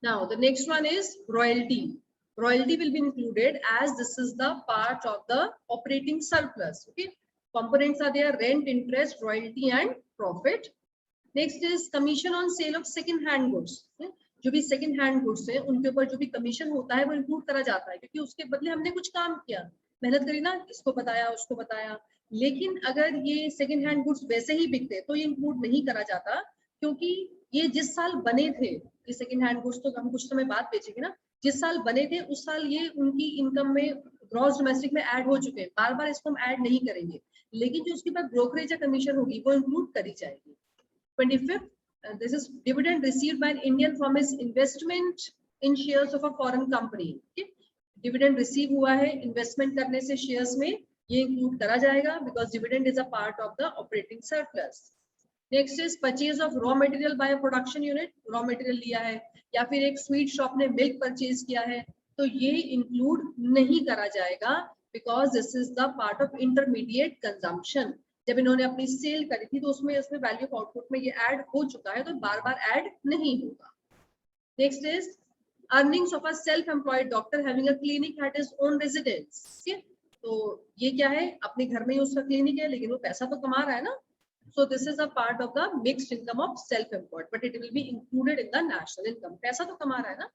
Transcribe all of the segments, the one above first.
Now the next one is royalty. Royalty will be included as this is the part of the operating surplus. Okay, components are there: rent, interest, royalty, and profit. Next is commission on sale of second hand goods. जो भी second hand goods है उनके ऊपर जो भी commission होता है वो इंक्लूड करा जाता है, क्योंकि उसके बदले हमने कुछ काम किया, मेहनत करी ना, इसको बताया उसको बताया। लेकिन अगर ये सेकंड हैंड गुड्स वैसे ही बिकते तो ये इंक्लूड नहीं करा जाता, क्योंकि ये जिस साल बने थे, ये सेकंड हैंड गुड्स तो हम कुछ समय बाद बेचेंगे ना, जिस साल बने थे उस साल ये उनकी इनकम में ग्रॉस डोमेस्टिक में ऐड हो चुके हैं, बार बार इसको हम ऐड नहीं करेंगे। लेकिन जो उसके बाद ब्रोकरेज या कमीशन होगी वो इंक्लूड करी जाएगी। 25th, this is dividend received by an Indian from his investment in shares of a foreign company. Okay? Dividend receive हुआ है investment करने से shares में, ये include करा जाएगा because dividend is a part of the operating surplus. Next is purchase of raw material by a production unit. Raw material लिया है या फिर एक sweet shop ने milk purchase किया है, तो ये include नहीं करा जाएगा because this is the part of intermediate consumption. जब इन्होंने अपनी सेल करी थी तो उसमें वैल्यू ऑफ आउटपुट में ये ऐड हो चुका है, तो बार बार ऐड नहीं होगा। Next is earnings of a self employed doctor having a clinic at his own residence. तो ये क्या है, अपने घर में ही उसका क्लिनिक है लेकिन वो पैसा तो कमा रहा है ना, so this is a part of the mixed income of self employed, but it will be included in the national income, पैसा तो कमा रहा है ना।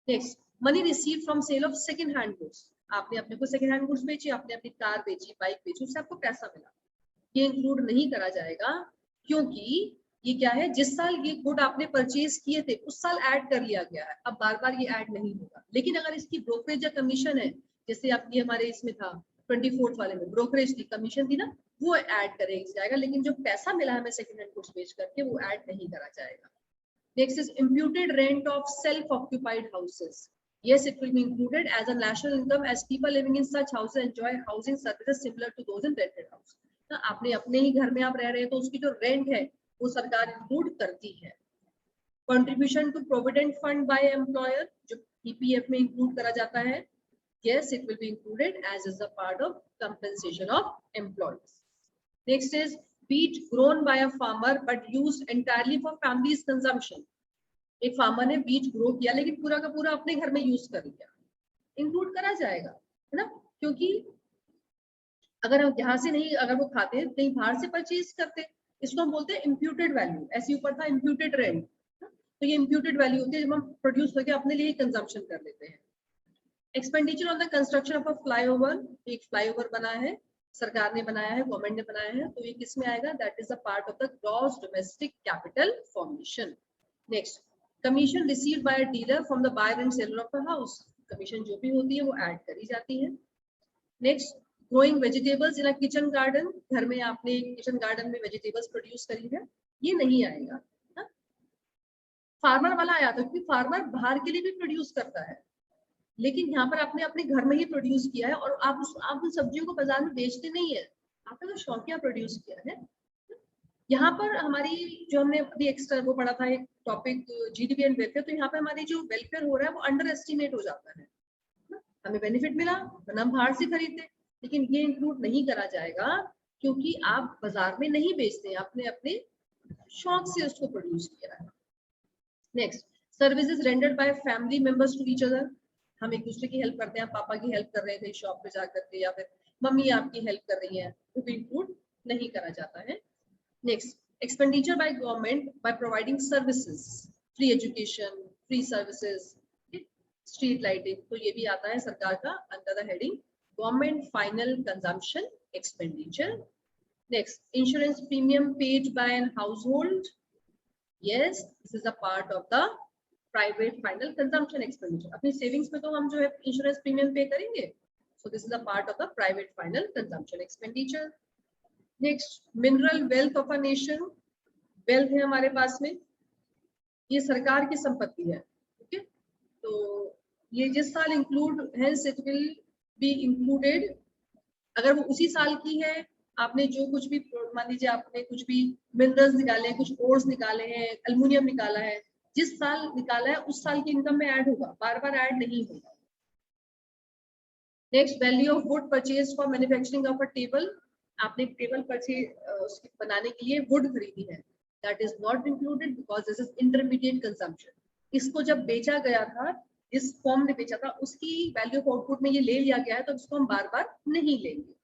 Next, money receive from sale of second hand goods. आपने अपने को सेकंड हैंड गुड्स बेची, आपने अपनी कार बेची, बाइक बेची, उससे आपको पैसा मिला, ये इंक्लूड नहीं करा जाएगा, क्योंकि ये क्या है, जिस साल ये गुड आपने परचेज किए थे उस साल ऐड कर लिया गया है, अब बार बार ये ऐड नहीं होगा। लेकिन अगर इसकी ब्रोकरेज या कमीशन है, जैसे आप ये हमारे इसमें था 24th वाले में ब्रोकरेज थी, कमीशन थी ना, वो ऐड करेगा जाएगा, लेकिन जो पैसा मिला हमें सेकंड हैंड गुड्स बेच करके वो ऐड नहीं करा जाएगा। Next is imputed rent of self occupied houses. Yes, it will be included as a national income as people living in such houses enjoy housing services similar to those in rented house. आपने अपने ही घर में आप रह रहे हैं तो उसकी जो रेंट है वो सरकार इंक्लूड करती है। Contribution to provident fund by employer, जो पीपीएफ में इंक्लूड करा जाता है, yes it will be included as is a part of compensation of employees. Next is wheat grown by a farmer but used entirely for family's consumption. एक farmer ने बीज grow किया लेकिन पूरा का पूरा अपने घर में यूज कर लिया, इंक्लूड करा जाएगा, है ना, क्योंकि अगर हम यहाँ से नहीं, अगर वो खाते हैं कहीं बाहर से परचेज करते, इसको हम बोलते हैं इम्प्यूटेड वैल्यू। ऐसे ऊपर था इम्प्यूटेड रेंट, तो ये इम्प्यूटेड वैल्यू होती है जब हम प्रोड्यूस करके अपने लिए कंजम्पशन कर लेते हैं। Expenditure on the construction of a flyover, एक फ्लाईओवर बना है, सरकार ने बनाया है, गवर्नमेंट ने बनाया है, तो ये किस में आएगा, that is a part of the gross domestic capital formation. Next, commission received by a dealer from the buyer and seller of the house, commission जो भी होती है वो ऐड करी जाती है। Next, growing vegetables in a kitchen garden, घर में आपने किचन गार्डन में वेजिटेबल्स प्रोड्यूस करी है, ये नहीं आएगा। फार्मर वाला आया था क्योंकि फार्मर बाहर के लिए भी प्रोड्यूस करता है, लेकिन यहाँ पर आपने अपने घर में ही प्रोड्यूस किया है और आप उन सब्जियों को बाजार में बेचते नहीं है, आपने तो शौकिया प्रोड्यूस किया है। यहाँ पर हमारी जो हमने अभी एक्स्ट्रा वो पढ़ा था एक टॉपिक जीडीपी एंड वेलफेयर, तो यहाँ पे हमारी जो वेलफेयर हो रहा है वो अंडर एस्टिमेट हो जाता है, हमें बेनिफिट मिला वरना हम बाहर से खरीदते, लेकिन ये इंक्लूड नहीं करा जाएगा क्योंकि आप बाजार में नहीं बेचते हैं, आपने अपने शौक से उसको प्रोड्यूस किया है। Next, services rendered by family members to each other, हम एक दूसरे की हेल्प करते हैं, पापा की हेल्प कर रहे थे शॉप पे जाकर के, या फिर मम्मी आपकी हेल्प कर रही है, वो भी इंक्लूड नहीं करा जाता है। Next, expenditure by government by providing services, free education, free services, street lighting, तो ये भी आता है सरकार का under the heading government final consumption expenditure. Next, insurance premium paid by an household, yes this is a part of the private final consumption expenditure, अपनी savings में तो हम जो है इंश्योरेंस प्रीमियम पे करेंगे, so this is a part of the private final consumption expenditure. Next, mineral wealth of a nation, wealth है हमारे पास में, ये सरकार की संपत्ति है, ठीक है, तो ये जिस साल इंक्लूड है it will be included, अगर वो उसी साल की है, आपने जो कुछ भी मान लीजिए आपने कुछ भी मिनरल्स निकाले हैं, कुछ ओर्स निकाले हैं, एल्युमिनियम निकाला है, जिस साल निकाला है उस साल की इनकम में ऐड होगा, बार बार ऐड नहीं होगा। Next, value of would purchase for manufacturing of a table, आपने टेबल परचेज बनाने के लिए वुड खरीदी है, that is not included because this is intermediate consumption, इसको जब बेचा गया था, इस फॉर्म ने बेचा था, उसकी वैल्यू ऑफ आउटपुट में ये ले लिया गया है, तो इसको हम बार बार नहीं लेंगे।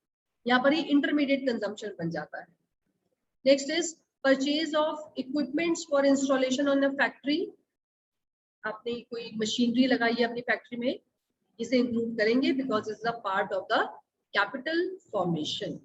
यहाँ पर ये इंटरमीडिएट कंजम्पशन बन जाता है। Next is purchase of equipments for installation on the factory. आपने कोई मशीनरी लगाई है अपनी फैक्ट्री में, इसे इंक्लूड करेंगे because it's a part of the capital formation.